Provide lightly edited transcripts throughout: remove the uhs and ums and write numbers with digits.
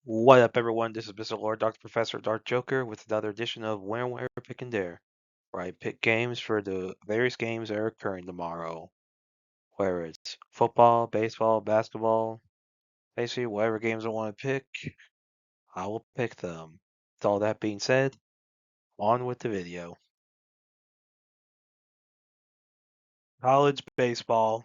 What up, everyone? This is Mr. Lord, Dr. Professor, Dark Joker, with another edition of Where, Pick, and Dare, where I pick games for the various games that are occurring tomorrow. Whether it's football, baseball, basketball, basically whatever games I want to pick, I will pick them. With all that being said, on with the video. College baseball.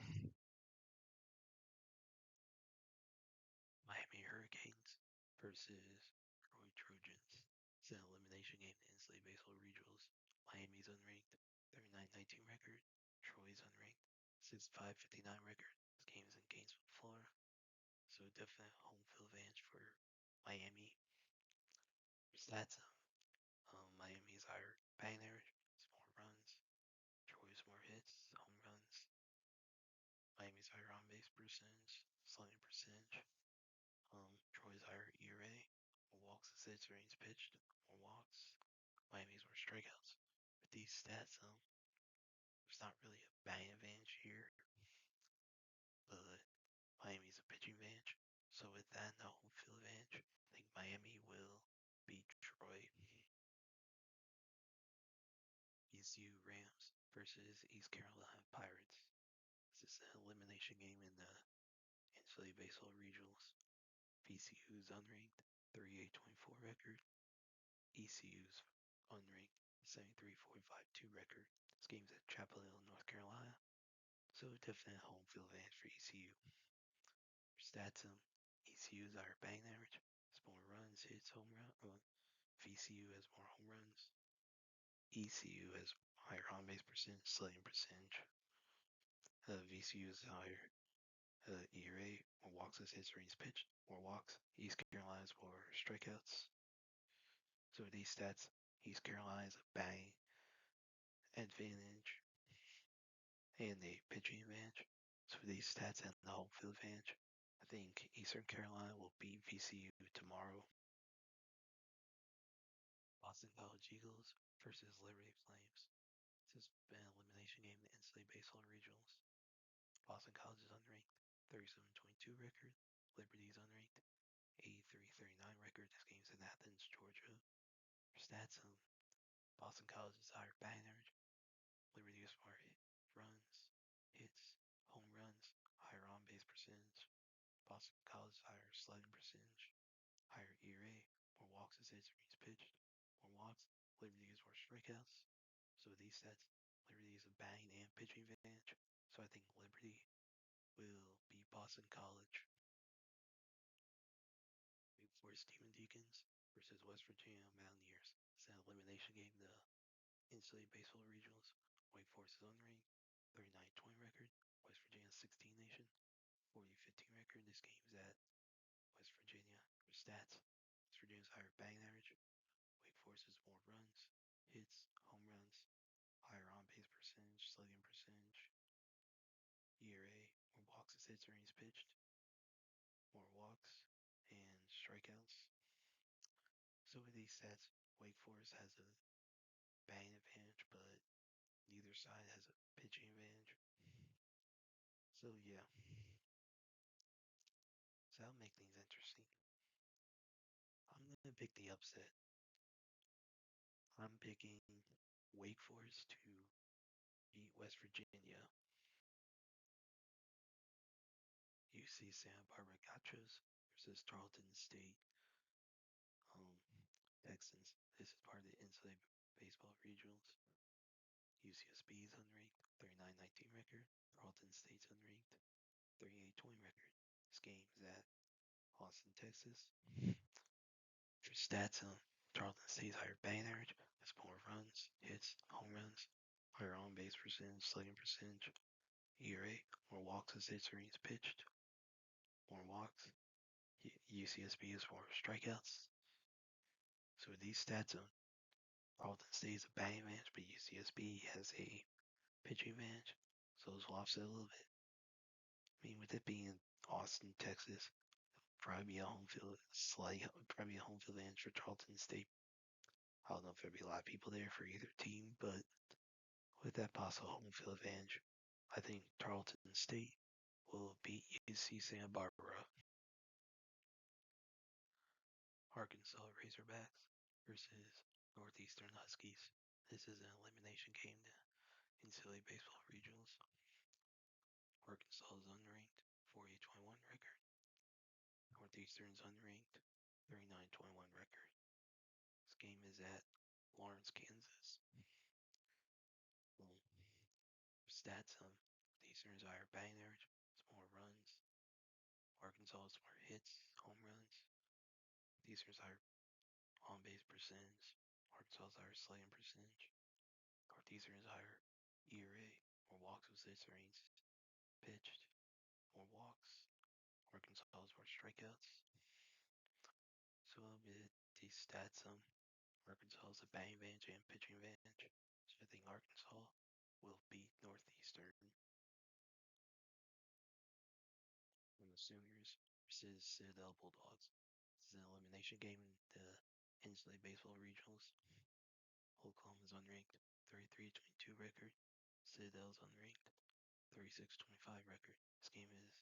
Miami Hurricanes versus Troy Trojans. It's an elimination game in NCAA baseball regionals. Miami's unranked, 39-19 record. Troy's unranked, 65-59 record. This game is in Gainesville, Florida. So definite home field advantage for Miami. Stats: Miami's higher batting average, it's more runs. Troy's more hits, home runs. Miami's higher on base percentage, slugging percentage. Troy's higher ERA, more walks, assists, innings pitched, more walks. Miami's more strikeouts. With these stats, there's not really a batting advantage here, but Miami's a pitching advantage. So with that, no home field advantage, I think Miami will beat Troy. ECU Rams versus East Carolina Pirates. This is an elimination game in the NCAA baseball regionals. VCU's unranked, 38-24 record. ECU's unranked, 73-45-2 record. This game's at Chapel Hill, North Carolina. So definite home field advantage for ECU. Stats: ECU's higher batting average, has more runs, hits, home run. VCU has more home runs. ECU has higher on base percentage, slugging percentage. VCU is higher ERA, more walks as hits, innings pitched, more walks. East Carolina's more strikeouts. So with these stats, East Carolina's a batting advantage and a pitching advantage. So with these stats and the home field advantage, I think Eastern Carolina will beat VCU tomorrow. Boston College Eagles versus Liberty Flames. This has been an elimination game in the NCAA baseball regionals. Boston College is unranked, 37-22 record. Liberty's unranked, 83-39 record. This game's in Athens, Georgia. Stats: Boston College is higher batting average. Liberty is more runs, hits, home runs, higher on base percentage. Boston College higher slugging percentage, higher ERA, more walks as hits, innings pitched, more walks. Liberty has more strikeouts. So with these stats, Liberty is a batting and pitching advantage. So I think Liberty will beat Boston College. Wake Forest Deacons versus West Virginia Mountaineers. It's an elimination game in the NCAA baseball regionals. Wake Forest is unranked, 39-20 record. West Virginia 16 nation, 40-15 record. This game's at West Virginia. For stats, West Virginia's higher batting average. Wake Forest is more runs, hits, home runs, higher on base percentage, slugging percentage, ERA, more walks as hits, innings pitched, more walks, and strikeouts. So with these stats, Wake Forest has a batting advantage, but neither side has a pitching advantage. So yeah, so that'll make things interesting. I'm gonna pick the upset. I'm picking Wake Forest to beat West Virginia. UC Santa Barbara Gauchos versus Tarleton State Texans. This is part of the NCAA baseball regionals. UCSB is unranked, 39-19 record. Tarleton State's unranked, 38-20 record. This game is at Austin, Texas. For stats, Tarleton State's higher batting average, has more runs, hits, home runs, higher on base percentage, slugging percentage, ERA, more walks as hits, innings pitched, more walks. UCSB has more strikeouts. So with these stats, Tarleton State is a batting advantage, but UCSB has a pitching advantage, so those will offset a little bit. I mean, with it being in Austin, Texas, probably be a home field advantage for Tarleton State. I don't know if there'll be a lot of people there for either team, but with that possible home field advantage, I think Tarleton State will beat UC Santa Barbara. Arkansas Razorbacks versus Northeastern Huskies. This is an elimination game in NCAA baseball regionals. Arkansas is unranked, 48-21 record. Northeastern's unranked, 39-21 record. This game is at Lawrence, Kansas. Stats: Northeastern's higher batting average, it's more runs. Arkansas's more hits, home runs. Northeastern's higher on-base percentage. Arkansas's higher slugging percentage. Northeastern's higher ERA, more walks with 6 innings pitched, more walks. Arkansas's more strikeouts. So with these stats, Arkansas has a batting advantage and pitching advantage. So I think Arkansas will beat Northeastern. And the Sooners versus Citadel Bulldogs. This is an elimination game in the NCAA baseball regionals. Oklahoma's unranked, 33-22 record. Citadel's unranked, 36-25 record. This game is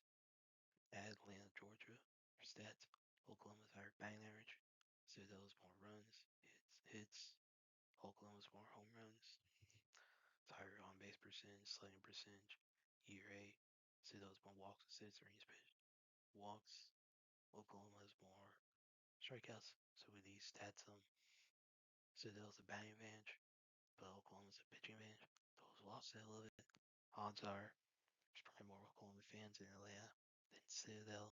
at Atlanta, Georgia. For stats: Oklahoma's higher batting average. Citadel's more runs, hits. Oklahoma's more home runs. It's higher on base percentage, slugging percentage, ERA. Citadel's more walks and 6 innings pitched. Walks. Oklahoma's more strikeouts. So with these stats, Citadel's a batting advantage, but Oklahoma's a pitching advantage. Those lost a little bit. Odds are there's probably more Oklahoma fans in Atlanta than Citadel.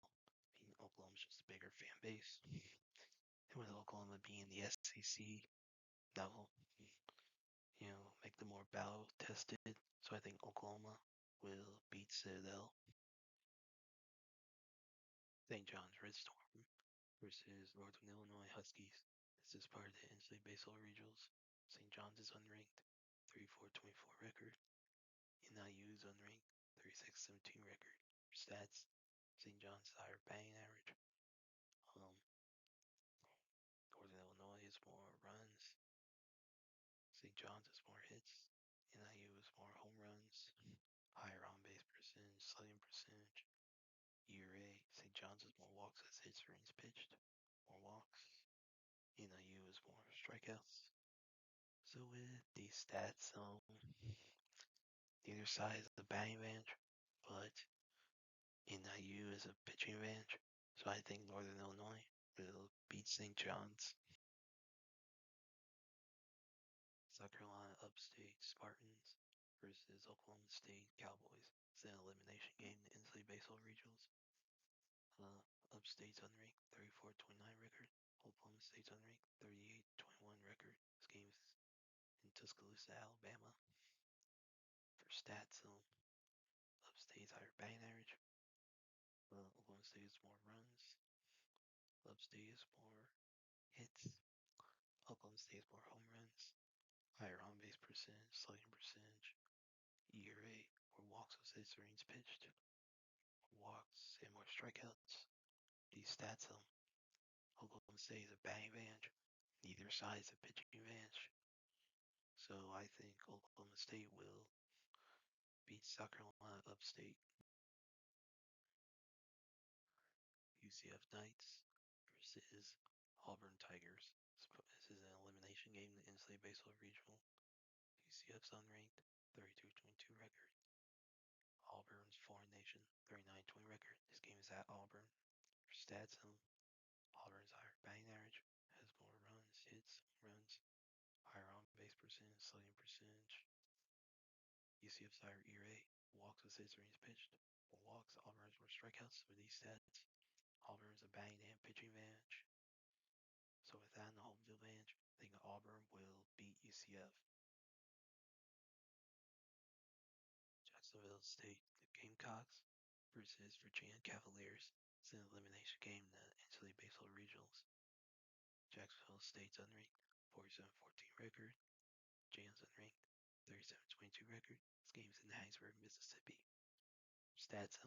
I mean, Oklahoma's just a bigger fan base. And with Oklahoma being the SEC, that will, make them more battle tested. So I think Oklahoma will beat Citadel. St. John's Red Storm versus Northern Illinois Huskies. This is part of the NCAA baseball regionals. St. John's is unranked, 34-24 record. NIU is unranked, 36-17 record. Stats: St. John's higher batting average. Northern Illinois is more runs. St. John's is more hits. NIU is more home runs. Higher on base percentage, slugging percentage. ERA: St. John's is more walks as hits for innings pitched. More walks. NIU is more strikeouts. So with these stats, neither side is a batting advantage, but NIU is a pitching advantage. So I think Northern Illinois will beat St. John's. South Carolina Upstate Spartans versus Oklahoma State Cowboys. It's an elimination game in the NCAA baseball regionals. Upstate's unranked, 34-29 record. Oklahoma State's unranked, 38-21 record. This game's in Tuscaloosa, Alabama. For stats, Upstate's higher batting average. Oklahoma State has more runs. Upstate has more hits. Oklahoma State has more home runs. Higher on base percentage, slugging percentage, ERA, more walks with 6 innings pitched, more walks and more strikeouts. These stats, Oklahoma State is a batting advantage. Neither side is a pitching advantage. So I think Oklahoma State will beat South Carolina Upstate. UCF Knights versus Auburn Tigers. This is an elimination game in the NCAA baseball regional. UCF's unranked, 32-22 record. Auburn's foreign nation, 39-20 record. This game is at Auburn. For stats, Auburn's higher batting average, has more runs, hits, runs, higher on base percentage, slugging percentage. UCF's higher ERA, walks with 6 innings pitched. More walks, Auburn's more strikeouts. With these stats, Auburn's a batting and pitching advantage. So with that and the home field advantage, I think Auburn will beat UCF. Jacksonville State Gamecocks versus Virginia Cavaliers. It's an elimination game in the NCAA baseball regionals. Jacksonville State's unranked, 47-14 record. Virginia's unranked, 37-22 record. This game's in Hattiesburg, Mississippi. Stats: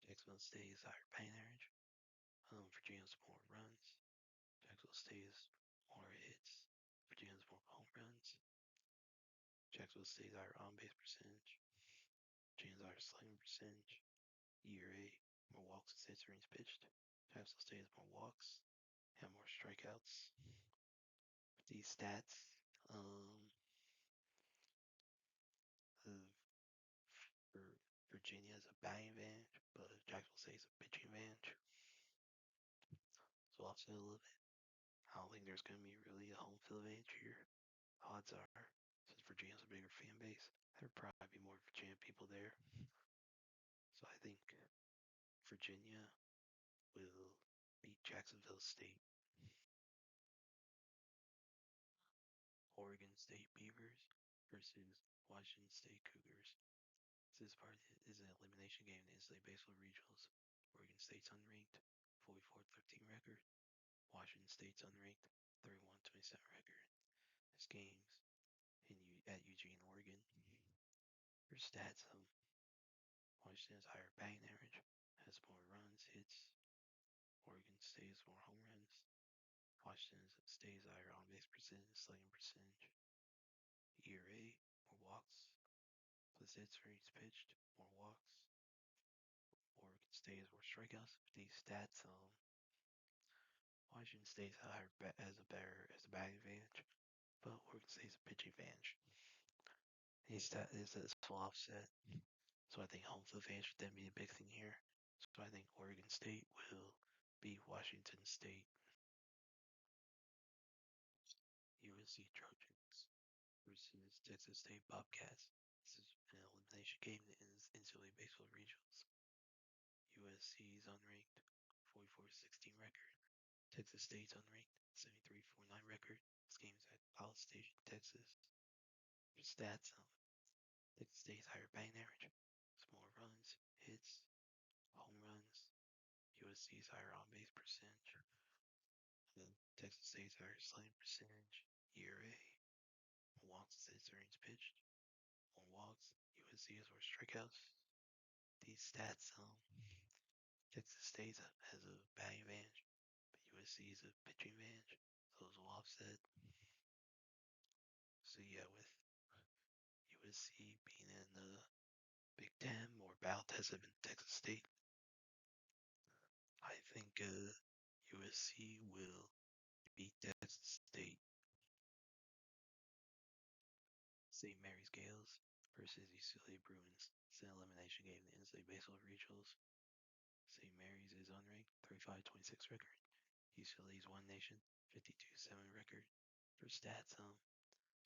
Jacksonville State is higher batting average. Virginia's more runs. Jacksonville State is more hits. Virginia's more home runs. Jacksonville State's higher on base percentage. Virginia's higher slugging percentage. ERA, more walks and 6 innings pitched. Jacksonville State has more walks. have more strikeouts. With these stats, for Virginia is a batting advantage, but Jacksonville State is a pitching advantage. So offset a little bit. I don't think there's going to be really a home field advantage here. Odds are, since Virginia's a bigger fan base, there'd probably be more Virginia people there. So I think Virginia will beat Jacksonville State. Oregon State Beavers versus Washington State Cougars. This is an elimination game in the NCAA baseball regionals. Oregon State's unranked, 44-13 record. Washington State's unranked, 31-27 record. This game's at Eugene, Oregon. For stats, Washington's higher batting average, has more runs, hits. Oregon State has more home runs. Washington State's higher on-base percentage, slugging percentage. ERA, more walks, plus hits for each pitched, more walks. Oregon State has more strikeouts. These stats, Washington State has a batting advantage, but Oregon State's a pitching advantage. These stats is a full offset, so I think home field advantage would then be a big thing here. So I think Oregon State will beat Washington State. USC Trojans versus Texas State Bobcats. This is an elimination game in NCAA baseball regionals. USC is unranked, 44-16 record. Texas State's unranked, 73-49 record. This game is at College Station, Texas. For stats, Texas State's higher batting average, more runs, hits, home runs. USC's higher on-base percentage. Texas State's higher slugging percentage. ERA, more walks, hits, earnings pitched, more walks. USC has more strikeouts. These stats, Texas State has a batting advantage, but USC is a pitching advantage. So those will offset. So yeah, with USC being in the Big Ten, more battle tested than Texas State, I think USC will beat Texas State. St. Mary's Gaels versus UCLA Bruins. It's an elimination game in the NCAA baseball regionals. St. Mary's is unranked, 35-26 record. UCLA's One Nation, 52-7 record. For stats,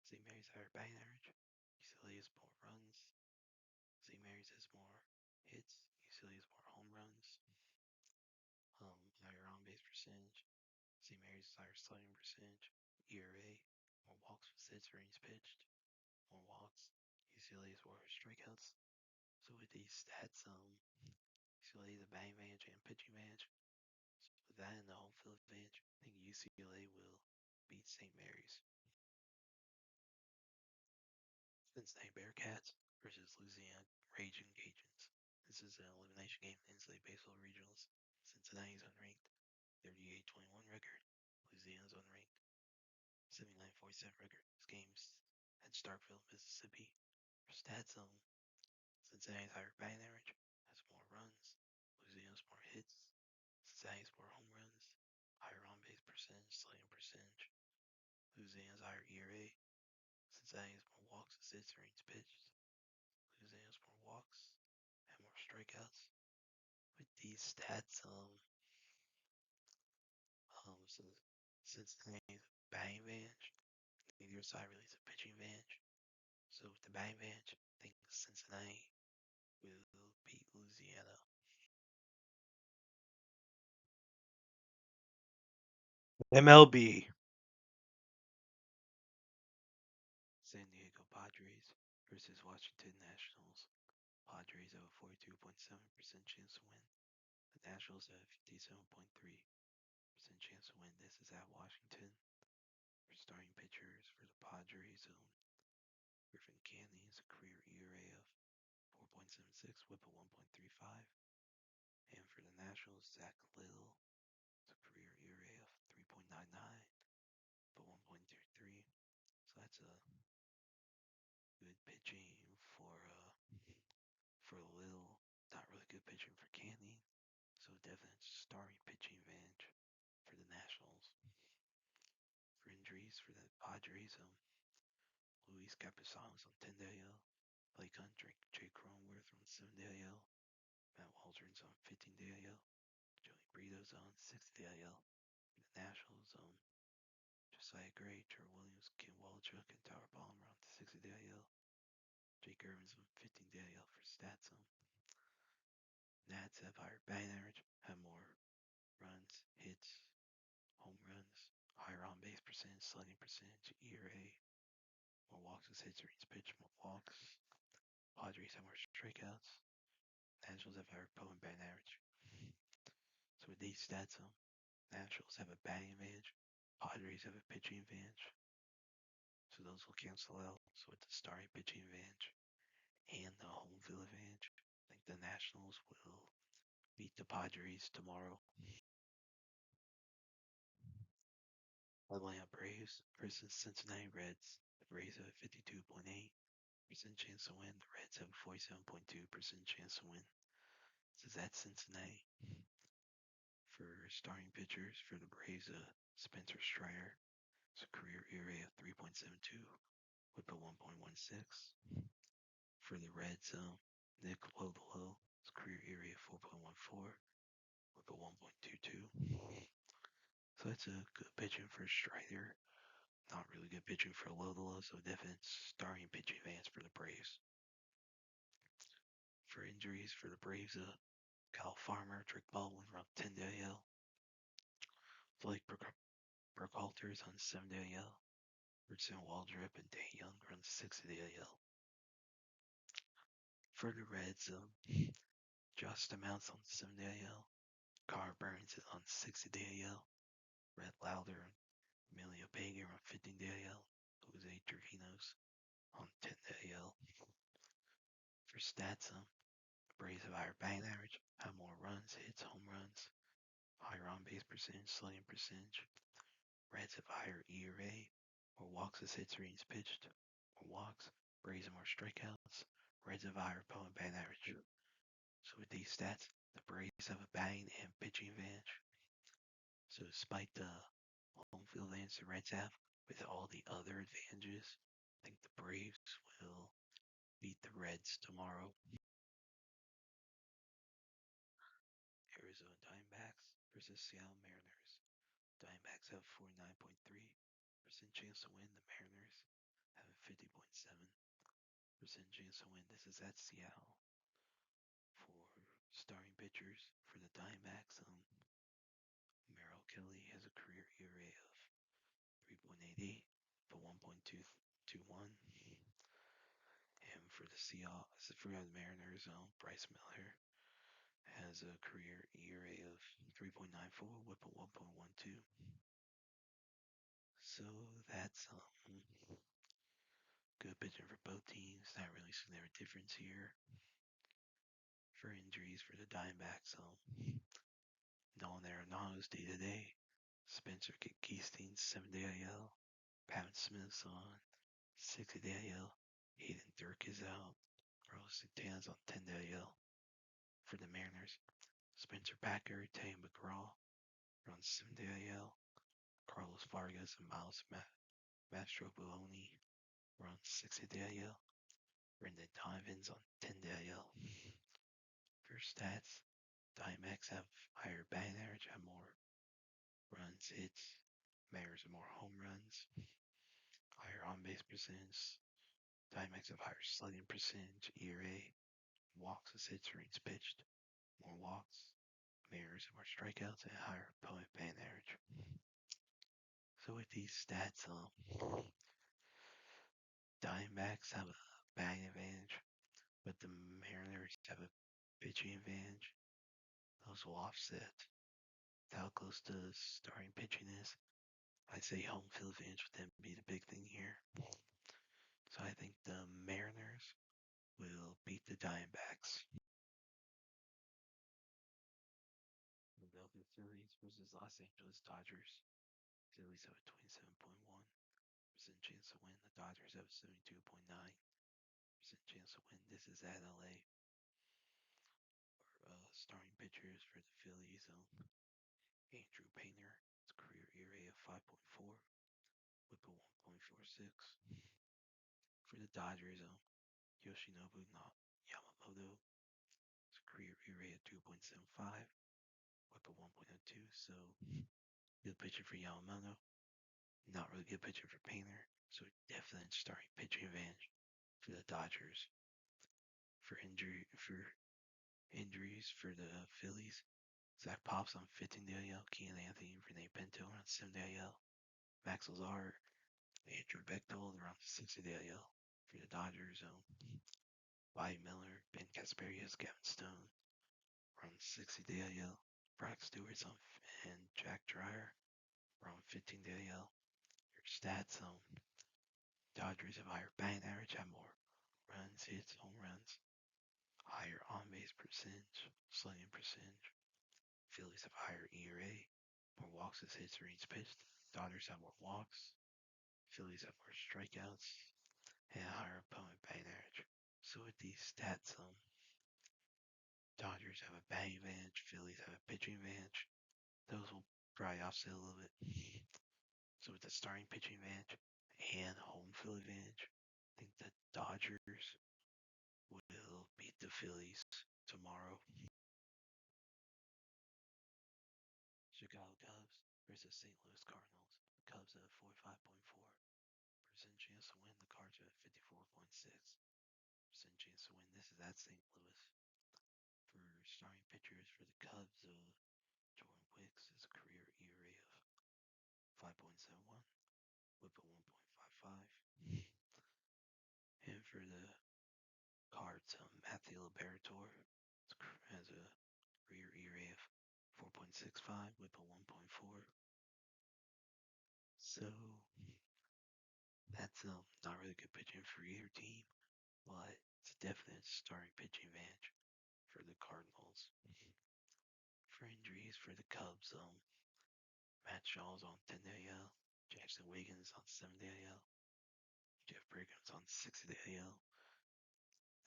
St. Mary's higher batting average. UCLA has more runs. St. Mary's has more hits. UCLA has more home runs. Higher on-base percentage. St. Mary's higher slugging percentage. ERA, more walks with hits for innings pitched. More walks. UCLA has more strikeouts. So with these stats, UCLA is a batting advantage and pitching advantage. So with that and the home field advantage, I think UCLA will beat St. Mary's. Cincinnati Bearcats versus Louisiana Ragin Cajuns. This is an elimination game in NCAA baseball regionals. Cincinnati's unranked, 38-21 record. Louisiana's unranked, 79-47 record. This game's at Starkville, Mississippi. For stats, Cincinnati's higher batting average, has more runs. Louisiana's more hits. Cincinnati's more home runs. Higher on-base percentage, slugging percentage. Louisiana's higher ERA. Cincinnati's more walks, assists, and innings pitched. Louisiana's more walks and more strikeouts. With these stats, so Cincinnati's batting advantage, neither side really has a pitching advantage. So with the batting advantage, I think Cincinnati will beat Louisiana. MLB. San Diego Padres versus Washington Nationals. Padres have a 42.7% chance to win. The Nationals have a 57.3% chance to win. This is at Washington. For starting pitchers for the Padres, Griffin Canning has a career ERA of 4.76, whip of 1.35. And for the Nationals, Zach Little has a career ERA of 3.99, but 1.23. So that's a good pitching for Little. Not really good pitching for Canning. So definitely starting pitching advantage for the Nationals. Padres, Luis Capisanos on 10 DL, Blake Hunt, Jake Cronworth on 7 DL, Matt Waldron's on 15 DL, Joey Brito's on 6 DL. The Nationals, Josiah Gray, Trevor Williams, Ken Walchuk, and Tyler Palmer on 60 DL. Jake Irvin's on 15 DL for stats. Nats have higher batting average, have more runs, hits, home runs, higher on base percentage, slugging percentage, ERA, more walks as hits, reads pitch, more walks. Padres have more strikeouts. Nationals have higher opponent batting average. So with these stats, Nationals have a batting advantage. Padres have a pitching advantage. So those will cancel out. So with the starting pitching advantage and the home field advantage, I think the Nationals will beat the Padres tomorrow. Atlanta Braves versus Cincinnati Reds. The Braves have a 52.8% chance to win. The Reds have a 47.2% chance to win. This is at Cincinnati. For starting pitchers for the Braves, Spencer Strider. It's a career ERA of 3.72 with a 1.16. For the Reds, Nick Lodolo. It's a career ERA of 4.14 with a 1.22. So that's a good pitching for Strider. Not really good pitching for Lodolo, so definite starting pitching advance for the Braves. For injuries for the Braves, Kyle Farmer, Drake Baldwin around 10 DL. Blake Burkhalter is on 7 DL. Richardson Waldrop and Day Young around 6 DL. For the Reds, Justin Mounts on 7 DL. Carr Burns is on 60 DL. Red Lauder and Emilio Pega on 15 DL. Jose Trevino's on 10 DL. For stats, the Braves have higher batting average, have more runs, hits, home runs, higher on base percentage, slugging percentage. Reds have higher ERA, more walks as hits, innings pitched, more walks. Braves have more strikeouts. Reds have a higher opponent batting average. So with these stats, the Braves have a batting and pitching advantage. So despite the home field advantage the Reds have, with all the other advantages, I think the Braves will beat the Reds tomorrow. Arizona Diamondbacks versus Seattle Mariners. Diamondbacks have a 49.3% chance to win. The Mariners have a 50.7% chance to win. This is at Seattle. For starting pitchers for the Diamondbacks, Merrill Kelly has a career ERA of 3.88 for 1.221. And for the Seahawks, for the Mariners, Bryce Miller has a career ERA of 3.94 with a 1.12. So that's good pitching for both teams. Not really seeing a difference here. For injuries for the Diamondbacks, Nolan Arenado's day-to-day. Spencer Keystein's 7 DIL. Pat Smith's on 6 DIL. Hayden Dirk is out. Carlos Santana's on 10 DIL. For the Mariners, Spencer Packer, Tay McGraw are on 7 DIL. Carlos Vargas and Miles Mastrobuoni are on 6 DIL. Brendan Donovan's on 10 DIL. For stats, Diamondbacks have higher batting average, have more runs, hits. Mariners have more home runs, higher on-base percentage. Diamondbacks have higher slugging percentage, ERA, walks as hits, innings pitched, more walks. Mariners have more strikeouts and higher opponent batting average. So with these stats, Diamondbacks have a batting advantage, but the Mariners have a pitching advantage. Those will offset. How close to starting pitching is, I'd say home field advantage would then be the big thing here. So I think the Mariners will beat the Diamondbacks. Philadelphia Phillies versus Los Angeles Dodgers. Phillies have a 27.1% chance to win. The Dodgers have a 72.9% chance to win. This is at LA. Our starting pitchers for the Phillies, Andrew Painter, his career ERA of 5.4 with a 1.46. For the Dodgers, Yoshinobu Yamamoto, his career ERA at 2.75, with a 1.02. So good pitcher for Yamamoto, not really good pitcher for Painter. So definitely starting pitching advantage for the Dodgers. For injuries for the Phillies, Zach Pops on 15 DL, Keenan Anthony, Renee Pinto on 7 DL, Max Lazar, Andrew Bechtold around 60 DL. For the Dodgers, Bobby Miller, Ben Casparius, Gavin Stone around 60 DL, Brock Stewart and Jack Dreyer around 15 DL. Your stats, Dodgers have higher batting average, have more runs, hits, home runs, higher on-base percentage, slugging percentage. Phillies have higher ERA, more walks as hits or innings pitched. Dodgers have more walks. Phillies have more strikeouts and a higher opponent batting average. So with these stats, Dodgers have a batting advantage. Phillies have a pitching advantage. Those will probably offset a little bit. So with the starting pitching advantage and home field advantage, I think the Dodgers will beat the Phillies tomorrow. Chicago Cubs versus St. Louis Cardinals. The Cubs have 45.4% chance to win. The Cards have 54.6% chance to win. This is at St. Louis. For starting pitchers for the Cubs, Jordan Wicks has a career ERA of 5.71, whip of 1.55. And for the Cards, Matthew Liberatore has a career ERA of 4.65, whip of 1.4. So that's not really good pitching for either team, but it's a definite starting pitching advantage for the Cardinals. For injuries for the Cubs, Matt Shaw's on 10 AL, Jackson Wiggins on 7 AL, Jeff Brighams on 6 AL,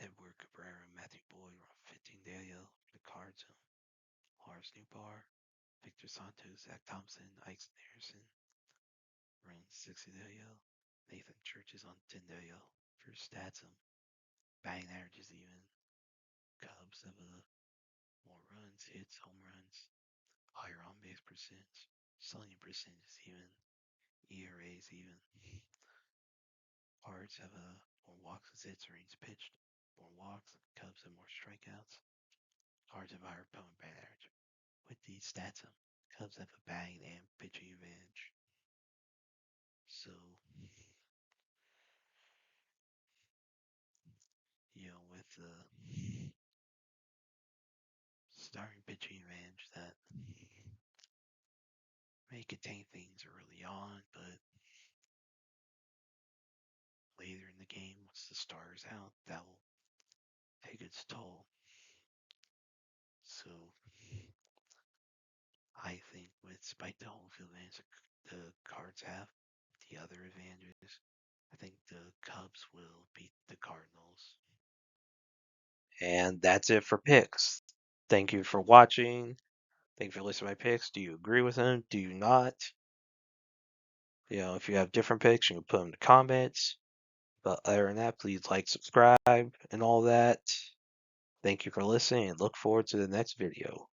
Edward Cabrera and Matthew Boyd are on 15 AL. The Cards, Lars Nootbaar, Victor Santos, Zach Thompson, Ike Harrison are on 60 AL. Nathan Church is on 10 AL. For stats, batting average is even. Cubs have more runs, hits, home runs, higher on base percentage, slugging percentage is even, ERA is even. Cards have more walks as hits or innings pitched, more walks. Cubs have more strikeouts. Cards have higher opponent batting average. With these stats, Cubs have a batting and pitching advantage. So, with the starting pitching advantage, that may contain things early on, but later in the game, once the starter's out, that will take its toll. So, I think despite the home field advantage the Cards have, the other advantages, I think the Cubs will beat the Cardinals. And that's it for picks. Thank you for watching. Thank you for listening to my picks. Do you agree with them? Do you not? If you have different picks, you can put them in the comments. But other than that, please like, subscribe, and all that. Thank you for listening, and look forward to the next video.